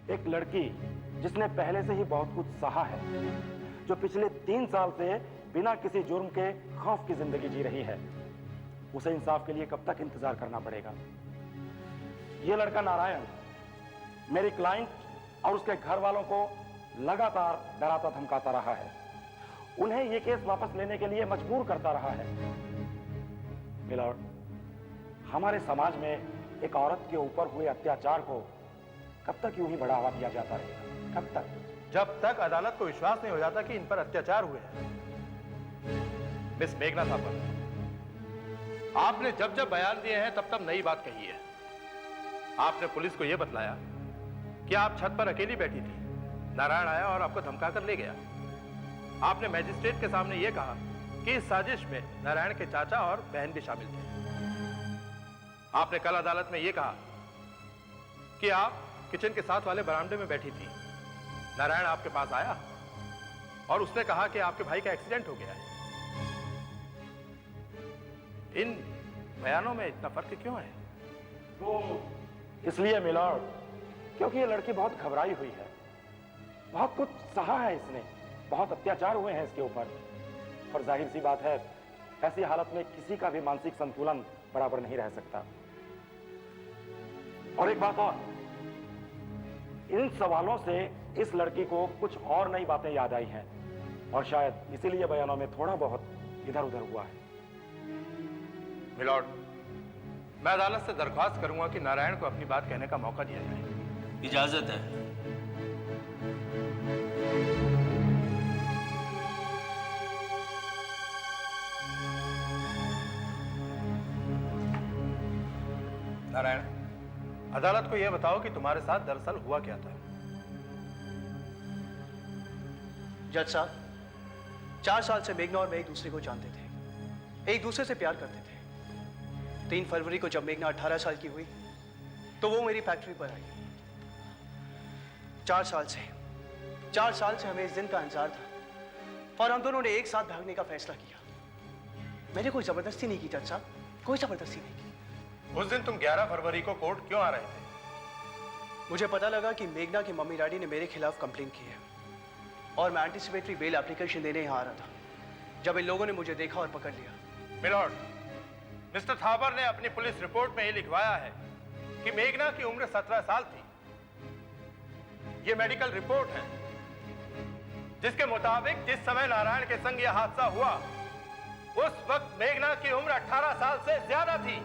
एक लड़की जिसने पहले से ही बहुत कुछ सहा है, जो पिछले 3 साल से बिना किसी जुर्म के खौफ की जिंदगी जी रही है, उसे इंसाफ के लिए कब तक इंतजार करना पड़ेगा? यह लड़का नारायण मेरी क्लाइंट और उसके घर वालों को लगातार डराता धमकाता रहा है, उन्हें यह केस वापस लेने के लिए मजबूर करता रहा है। मिलॉर्ड, हमारे समाज में एक औरत के ऊपर हुए अत्याचार को कब तक यूं ही बढ़ावा दिया जाता रहेगा? कब तक? जब तक अदालत को विश्वास नहीं हो जाता कि इन पर अत्याचार हुए हैं। मिस मेघना थापर, आपने जब जब बयान दिए हैं तब तब नई बात कही है। आपने पुलिस को यह बतलाया कि आप छत पर अकेली बैठी थी, नारायण आया और आपको धमका कर ले गया। आपने मैजिस्ट्रेट के सामने यह कहा कि इस साजिश में नारायण के चाचा और बहन भी शामिल थे। आपने कल अदालत में यह कहा कि आप किचन के साथ वाले बरामदे में बैठी थी, नारायण आपके पास आया और उसने कहा कि आपके भाई का एक्सीडेंट हो गया है। इन बयानों में इतना फर्क क्यों है? वो इसलिए मिलॉर्ड, क्योंकि ये लड़की बहुत घबराई हुई है, बहुत कुछ सहा है इसने, बहुत अत्याचार हुए हैं इसके ऊपर, और जाहिर सी बात है ऐसी हालत में किसी का भी मानसिक संतुलन बराबर नहीं रह सकता। और एक बात और, इन सवालों से इस लड़की को कुछ और नई बातें याद आई हैं और शायद इसीलिए बयानों में थोड़ा बहुत इधर उधर हुआ है। मिलॉर्ड, मैं अदालत से दरख्वास्त करूंगा कि नारायण को अपनी बात कहने का मौका दिया जाए। इजाजत है। नारायण, अदालत को यह बताओ कि तुम्हारे साथ दरअसल हुआ क्या था? जज साहब, 4 साल से मेघना और मैं एक दूसरे को जानते थे, एक दूसरे से प्यार करते थे। 3 फरवरी को जब मेघना 18 साल की हुई तो वो मेरी फैक्ट्री पर आई। 4 साल से हमें इस दिन का इंतजार था और हम दोनों ने एक साथ भागने का फैसला किया। मैंने कोई जबरदस्ती नहीं की जज साहब, कोई जबरदस्ती नहीं की। उस दिन तुम 11 फरवरी को कोर्ट क्यों आ रहे थे? मुझे पता लगा कि मेघना की मम्मी डैडी ने मेरे खिलाफ कंप्लेंट की है और मैं एंटीसिपेटरी बेल एप्लीकेशन देने यहाँ आ रहा था जब इन लोगों ने मुझे देखा और पकड़ लिया। मिलॉर्ड, मिस्टर थापर ने अपनी पुलिस रिपोर्ट में यह लिखवाया है कि मेघना की उम्र 17 साल थी। यह मेडिकल रिपोर्ट है जिसके मुताबिक जिस समय नारायण के संग यह हादसा हुआ उस वक्त मेघना की उम्र 18 साल से ज्यादा थी।